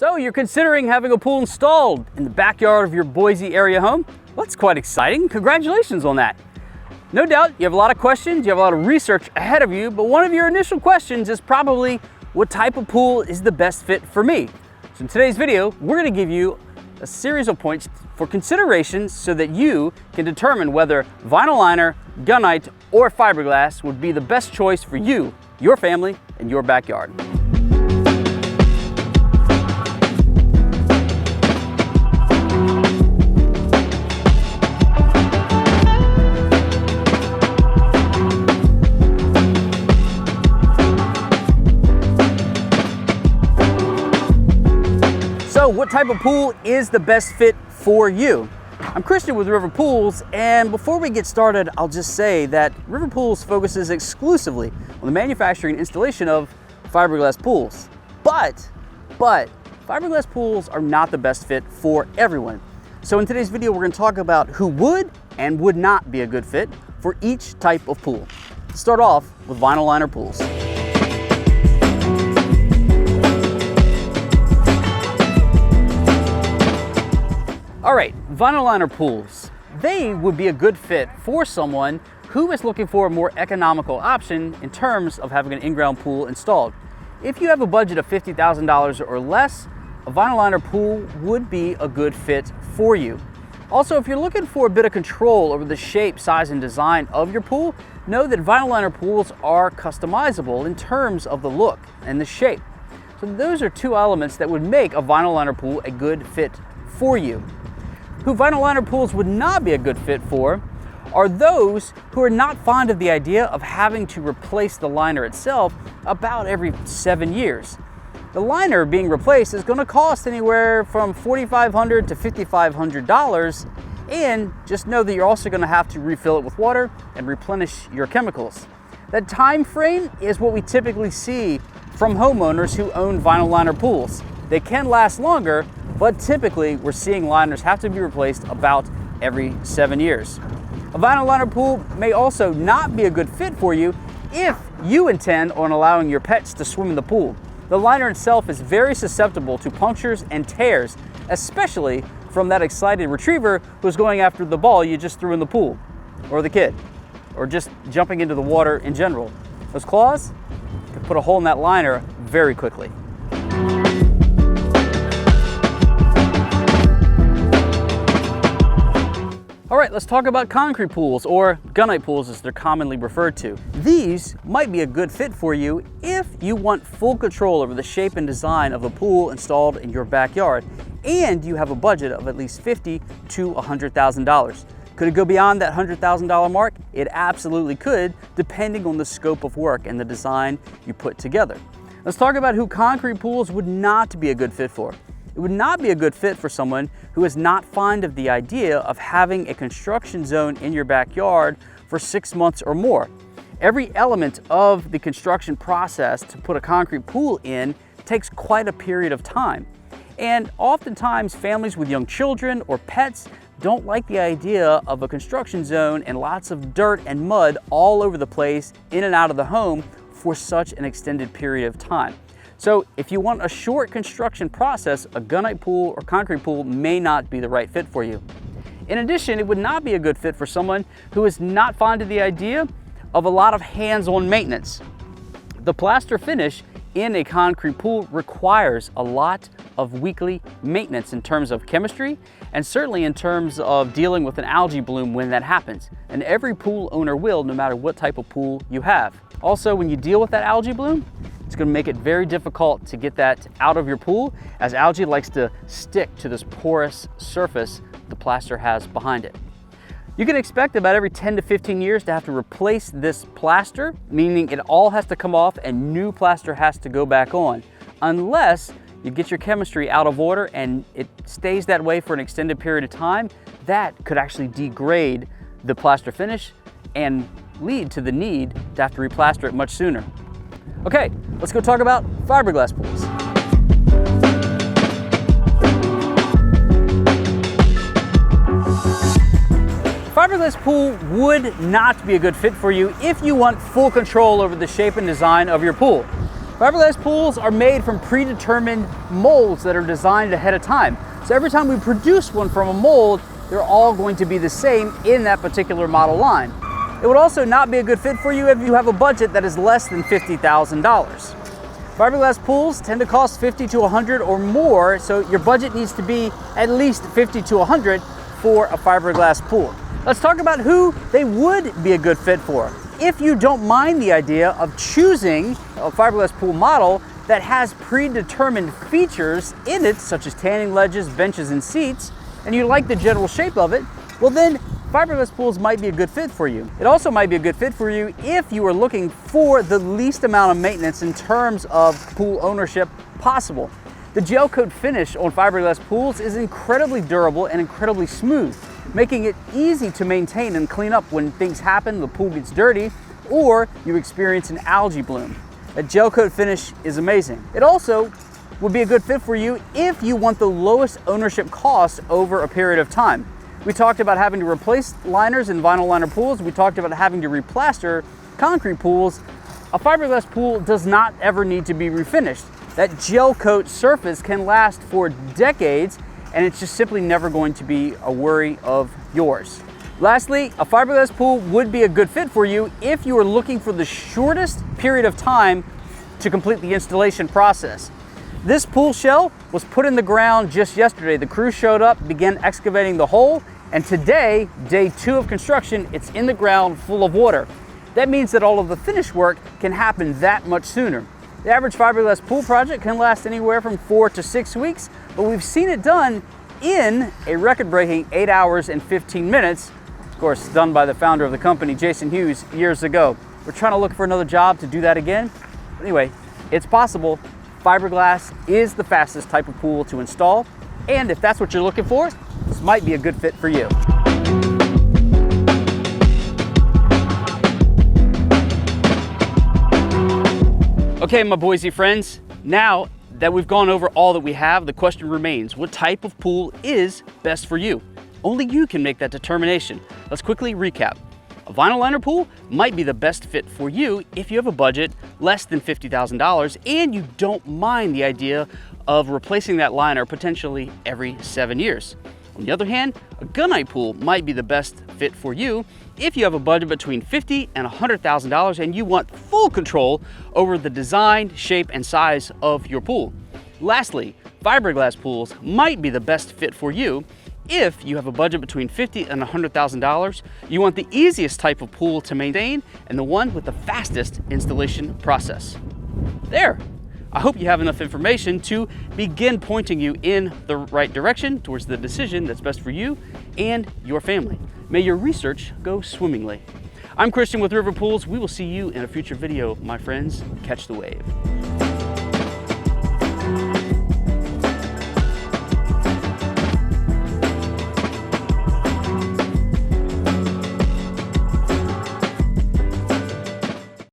So you're considering having a pool installed in the backyard of your Boise area home? Well, that's quite exciting. Congratulations on that. No doubt you have a lot of questions, you have a lot of research ahead of you, but one of your initial questions is probably, what type of pool is the best fit for me? So in today's video, we're going to give you a series of points for consideration so that you can determine whether vinyl liner, gunite, or fiberglass would be the best choice for you, your family, and your backyard. So what type of pool is the best fit for you? I'm Christian with River Pools, and before we get started, I'll just say that River Pools focuses exclusively on the manufacturing and installation of fiberglass pools. But fiberglass pools are not the best fit for everyone. So in today's video, we're going to talk about who would and would not be a good fit for each type of pool. Let's start off with vinyl liner pools. All right, vinyl liner pools. They would be a good fit for someone who is looking for a more economical option in terms of having an in-ground pool installed. If you have a budget of $50,000 or less, a vinyl liner pool would be a good fit for you. Also, if you're looking for a bit of control over the shape, size, and design of your pool, know that vinyl liner pools are customizable in terms of the look and the shape. So those are two elements that would make a vinyl liner pool a good fit for you. Who vinyl liner pools would not be a good fit for are those who are not fond of the idea of having to replace the liner itself about every 7 years. The liner being replaced is going to cost anywhere from $4,500 to $5,500, and just know that you're also going to have to refill it with water and replenish your chemicals. That time frame is what we typically see from homeowners who own vinyl liner pools. They can last longer, but typically we're seeing liners have to be replaced about every 7 years. A vinyl liner pool may also not be a good fit for you if you intend on allowing your pets to swim in the pool. The liner itself is very susceptible to punctures and tears, especially from that excited retriever who's going after the ball you just threw in the pool, or the kid, or just jumping into the water in general. Those claws can put a hole in that liner very quickly. All right, let's talk about concrete pools, or gunite pools as they're commonly referred to. These might be a good fit for you if you want full control over the shape and design of a pool installed in your backyard, and you have a budget of at least $50,000 to $100,000. Could it go beyond that $100,000 mark? It absolutely could, depending on the scope of work and the design you put together. Let's talk about who concrete pools would not be a good fit for. It would not be a good fit for someone who is not fond of the idea of having a construction zone in your backyard for 6 months or more. Every element of the construction process to put a concrete pool in takes quite a period of time. And oftentimes families with young children or pets don't like the idea of a construction zone and lots of dirt and mud all over the place in and out of the home for such an extended period of time. So if you want a short construction process, a gunite pool or concrete pool may not be the right fit for you. In addition, it would not be a good fit for someone who is not fond of the idea of a lot of hands-on maintenance. The plaster finish in a concrete pool requires a lot of weekly maintenance in terms of chemistry, and certainly in terms of dealing with an algae bloom when that happens. And every pool owner will, no matter what type of pool you have. Also, when you deal with that algae bloom, it's going to make it very difficult to get that out of your pool, as algae likes to stick to this porous surface the plaster has behind it. You can expect about every 10 to 15 years to have to replace this plaster, meaning it all has to come off and new plaster has to go back on, unless you get your chemistry out of order and it stays that way for an extended period of time. That could actually degrade the plaster finish and lead to the need to have to replaster it much sooner. Okay, let's go talk about fiberglass pools. Fiberglass pool would not be a good fit for you if you want full control over the shape and design of your pool. Fiberglass pools are made from predetermined molds that are designed ahead of time. So every time we produce one from a mold, they're all going to be the same in that particular model line. It would also not be a good fit for you if you have a budget that is less than $50,000. Fiberglass pools tend to cost $50 to $100 or more, so your budget needs to be at least $50 to $100 for a fiberglass pool. Let's talk about who they would be a good fit for. If you don't mind the idea of choosing a fiberglass pool model that has predetermined features in it, such as tanning ledges, benches, and seats, and you like the general shape of it, well then fiberglass pools might be a good fit for you. It also might be a good fit for you if you are looking for the least amount of maintenance in terms of pool ownership possible. The gel coat finish on fiberglass pools is incredibly durable and incredibly smooth, making it easy to maintain and clean up when things happen, the pool gets dirty, or you experience an algae bloom. A gel coat finish is amazing. It also would be a good fit for you if you want the lowest ownership cost over a period of time. We talked about having to replace liners in vinyl liner pools. We talked about having to replaster concrete pools. A fiberglass pool does not ever need to be refinished. That gel coat surface can last for decades, and it's just simply never going to be a worry of yours. Lastly, a fiberglass pool would be a good fit for you if you are looking for the shortest period of time to complete the installation process. This pool shell was put in the ground just yesterday. The crew showed up, began excavating the hole, and today, day 2 of construction, it's in the ground full of water. That means that all of the finish work can happen that much sooner. The average fiberglass pool project can last anywhere from 4 to 6 weeks, but we've seen it done in a record-breaking 8 hours and 15 minutes, of course, done by the founder of the company, Jason Hughes, years ago. We're trying to look for another job to do that again. Anyway, it's possible. Fiberglass is the fastest type of pool to install, and if that's what you're looking for, this might be a good fit for you. Okay, my Boise friends, now that we've gone over all that we have, the question remains, what type of pool is best for you? Only you can make that determination. Let's quickly recap. A vinyl liner pool might be the best fit for you if you have a budget less than $50,000 and you don't mind the idea of replacing that liner potentially every 7 years. On the other hand, a gunite pool might be the best fit for you if you have a budget between $50,000 and $100,000 and you want full control over the design, shape, and size of your pool. Lastly, fiberglass pools might be the best fit for you if you have a budget between $50,000 and $100,000. You want the easiest type of pool to maintain and the one with the fastest installation process. There. I hope you have enough information to begin pointing you in the right direction towards the decision that's best for you and your family. May your research go swimmingly. I'm Christian with River Pools. We will see you in a future video, my friends. Catch the wave.